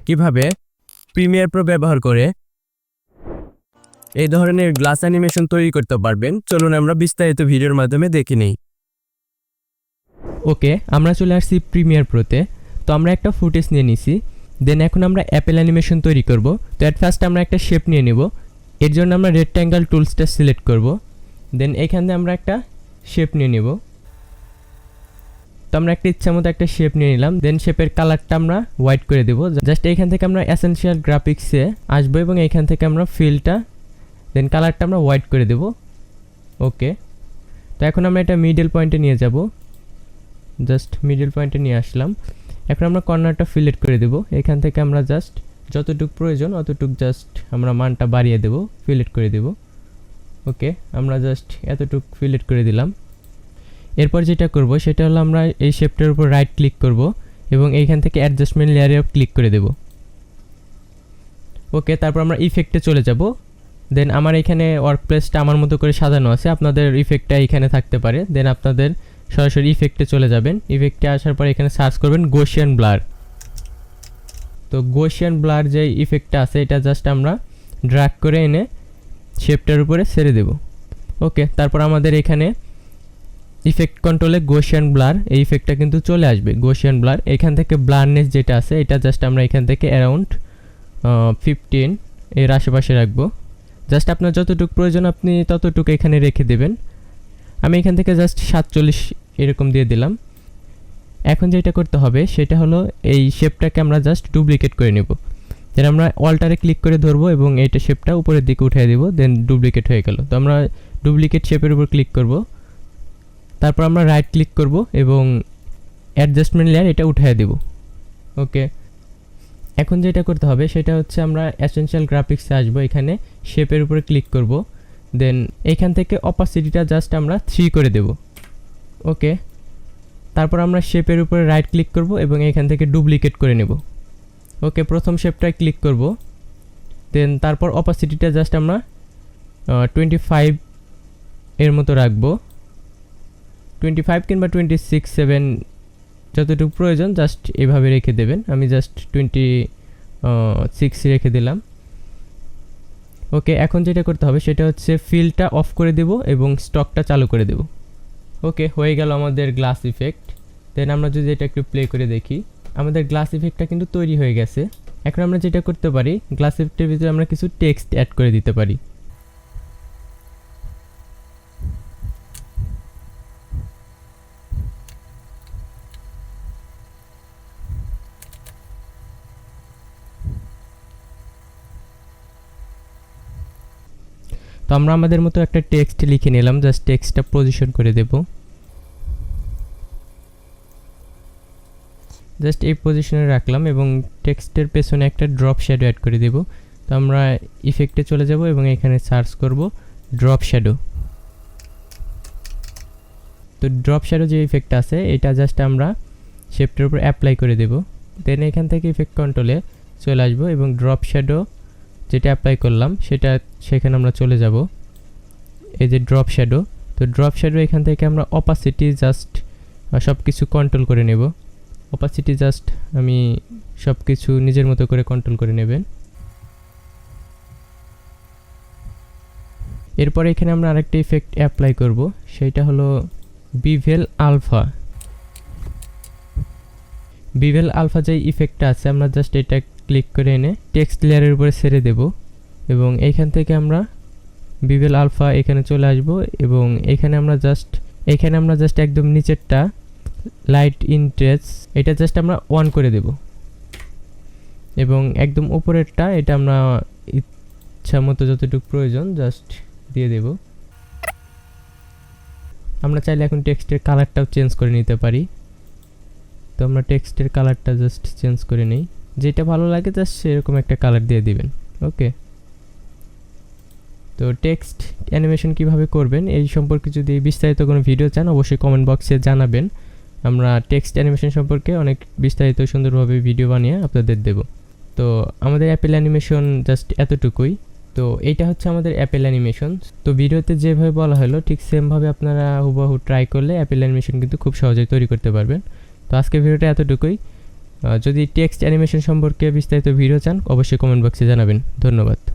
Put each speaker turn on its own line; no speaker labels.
কিভাবে Premiere Pro ব্যবহার করে এই ধরনের গ্লাস অ্যানিমেশন তৈরি করতে পারবেন, চলুন আমরা বিস্তারিত ভিডিওর মাধ্যমে দেখে নিই।
ওকে, আমরা চলে আসছি প্রিমিয়ার প্রোতে। তো আমরা একটা ফুটেজ নিয়ে নিছি, দেন এখন আমরা অ্যাপেল অ্যানিমেশন তৈরি করব। তো অ্যাট ফার্স্ট আমরা একটা শেপ নিয়ে নেব। এর জন্য আমরা রেক্ট্যাঙ্গেল টুলসটা সিলেক্ট করব, দেন এখান থেকে আমরা একটা শেপ নিয়ে নেব। তো আমরা একটা ইচ্ছা মতো একটা শেপ নিয়ে নিলাম, দেন শেপের কালারটা আমরা হোয়াইট করে দেবো। জাস্ট এইখান থেকে আমরা এসেনশিয়াল গ্রাফিক্সে আসবো এবং এইখান থেকে আমরা ফিলটা দেন কালারটা আমরা হোয়াইট করে দেব। ওকে, তো এখন আমরা এটা মিডল পয়েন্টে নিয়ে যাব, জাস্ট মিডল পয়েন্টে নিয়ে আসলাম। এখন আমরা কর্নারটা ফিলেট করে দেব। এখান থেকে আমরা জাস্ট যতটুকু প্রয়োজন অতটুকু জাস্ট আমরা মানটা বাড়িয়ে দেব, ফিলেট করে দেব। ওকে, আমরা জাস্ট এতটুকু ফিলেট করে দিলাম। এরপর যেটা করব সেটা হলো আমরা এই শেপটার উপর রাইট ক্লিক করব এবং এইখান থেকে অ্যাডজাস্টমেন্ট লেয়ারে ক্লিক করে দেব। ওকে, তারপর আমরা ইফেক্টে চলে যাব। দেন আমার এখানে ওয়ার্কপ্লেসটা আমার মতো করে সাজানো আছে, আপনাদের ইফেক্টটা এখানে থাকতে পারে। দেন আপনাদের সরাসরি ইফেক্টে চলে যাবেন। ইফেক্টে আসার পর এখানে সার্চ করবেন গৌসিয়ান ব্লার। তো গৌসিয়ান ব্লার যে ইফেক্টটা আছে এটা জাস্ট আমরা ড্র্যাগ করে এনে শেপটার উপরে ছেড়ে দেব। ওকে, তারপর আমাদের এখানে ইফেক্ট কন্ট্রোলে গৌসিয়ান ব্লার এই ইফেক্টটা কিন্তু চলে আসবে। গৌসিয়ান ব্লার এখান থেকে ব্লারনেস যেটা আছে এটা জাস্ট আমরা এখান থেকে অ্যারাউন্ড 15 এর আশেপাশে রাখবো। জাস্ট আপনার যতটুকু প্রয়োজন আপনি ততটুকু এখানে রেখে দেবেন। আমি এখান থেকে জাস্ট 47 এরকম দিয়ে দিলাম। এখন যেটা করতে হবে সেটা হলো এই শেপটাকে আমরা জাস্ট ডুপ্লিকেট করে নেব। দেন আমরা অল্টারে ক্লিক করে ধরবো এবং এইটা শেপটা উপরের দিকে উঠিয়ে দেব, দেন ডুপ্লিকেট হয়ে গেল। তো আমরা ডুপ্লিকেট শেপের উপর ক্লিক করব, তারপর আমরা রাইট ক্লিক করব এবং অ্যাডজাস্টমেন্ট লেয়ার এটা উঠিয়ে দেব। ওকে, এখন যেটা করতে হবে সেটা হচ্ছে আমরা এসেনশিয়াল গ্রাফিক্সে আসবো, এখানে শেপের উপরে ক্লিক করব, দেন এইখান থেকে অপাসিটিটা জাস্ট আমরা 3 করে দেব। ওকে, তারপর আমরা শেপের উপরে রাইট ক্লিক করব এবং এখান থেকে ডুপ্লিকেট করে নেব। ওকে, প্রথম শেপটায় ক্লিক করব, দেন তারপর অপাসিটিটা জাস্ট আমরা 25 এর মতো রাখবো। 25 কিংবা 26-7 যতটুকু প্রয়োজন জাস্ট এভাবে রেখে দেবেন। আমি জাস্ট 26 রেখে দিলাম। ওকে, এখন যেটা করতে হবে সেটা হচ্ছে ফিলটা অফ করে দেব এবং স্টকটা চালু করে দেব। ওকে, হয়ে গেল আমাদের গ্লাস ইফেক্ট। দেন আমরা যদি এটা একটু প্লে করে দেখি, আমাদের গ্লাস ইফেক্টটা কিন্তু তৈরি হয়ে গেছে। এখন আমরা যেটা করতে পারি, গ্লাস ইফেক্টের ভিতরে আমরা কিছু টেক্সট অ্যাড করে দিতে পারি। তো আমরা আমাদের মতো একটা টেক্সট লিখে নিলাম, জাস্ট টেক্সটটা পজিশন করে দেব। জাস্ট এই পজিশনে রাখলাম এবং টেক্সটের পেছনে একটা ড্রপ শ্যাডো অ্যাড করে দেব। তো আমরা ইফেক্টে চলে যাব এবং এখানে সার্চ করব ড্রপ শ্যাডো। তো ড্রপ শ্যাডো যে ইফেক্টটা আছে এটা জাস্ট আমরা শেপটার উপর অ্যাপ্লাই করে দেব। দেন এখান থেকে ইফেক্ট কন্ট্রোলে চলে আসবো এবং ড্রপ শ্যাডো যেটা অ্যাপ্লাই করলাম সেখানে আমরা চলে যাব। এই যে ড্রপ শ্যাডো, তো ড্রপ শ্যাডো এখান থেকে আমরা অপাসিটি জাস্ট সব কিছু কন্ট্রোল করে নেব। অপাসিটি জাস্ট আমি সব কিছু নিজের মতো করে কন্ট্রোল করে নেবেন। এরপর এখানে আমরা আরেকটা ইফেক্ট অ্যাপ্লাই করব, সেটা হলো বিভেল আলফা। বিভেল আলফা যে ইফেক্টটা আছে আমরা জাস্ট এটা ক্লিক করে এনে টেক্সট লেয়ারের উপরে ছেড়ে দেব এবং এইখান থেকে আমরা বিভেল আলফা এখানে চলে আসব এবং এখানে আমরা জাস্ট একদম নিচেরটা লাইট ইনটেন্স এটা জাস্ট আমরা অন করে দেব এবং একদম উপরেরটা এটা আমরা ইচ্ছা মতো যতটুকু প্রয়োজন জাস্ট দিয়ে দেব। আমরা চাইলে এখন টেক্সটের কালারটাও চেঞ্জ করে নিতে পারি। তো আমরা টেক্সটের কালারটা জাস্ট চেঞ্জ করে নিই, যেটা ভালো লাগে জাস্ট সেরকম একটা কালার দিয়ে দিবেন। ওকে, তো টেক্সট অ্যানিমেশন কিভাবে করবেন এই সম্পর্কে যদি বিস্তারিত কোনো ভিডিও চান অবশ্যই কমেন্ট বক্সে জানাবেন। আমরা টেক্সট অ্যানিমেশন সম্পর্কে অনেক বিস্তারিত সুন্দরভাবে ভিডিও বানিয়ে আপনাদের দেব। তো আমাদের অ্যাপেল অ্যানিমেশন জাস্ট এতটুকুই। তো এইটা হচ্ছে আমাদের অ্যাপেল অ্যানিমেশন। তো ভিডিওতে যেভাবে বলা হলো ঠিক সেমভাবে আপনারা হুবহু ট্রাই করলে অ্যাপেল অ্যানিমেশন কিন্তু খুব সহজেই তৈরি করতে পারবেন। তো আজকের ভিডিওটা এতটুকুই। যদি টেক্সট অ্যানিমেশন সম্পর্কে বিস্তারিত ভিডিও চান অবশ্যই কমেন্ট বক্সে জানাবেন। ধন্যবাদ।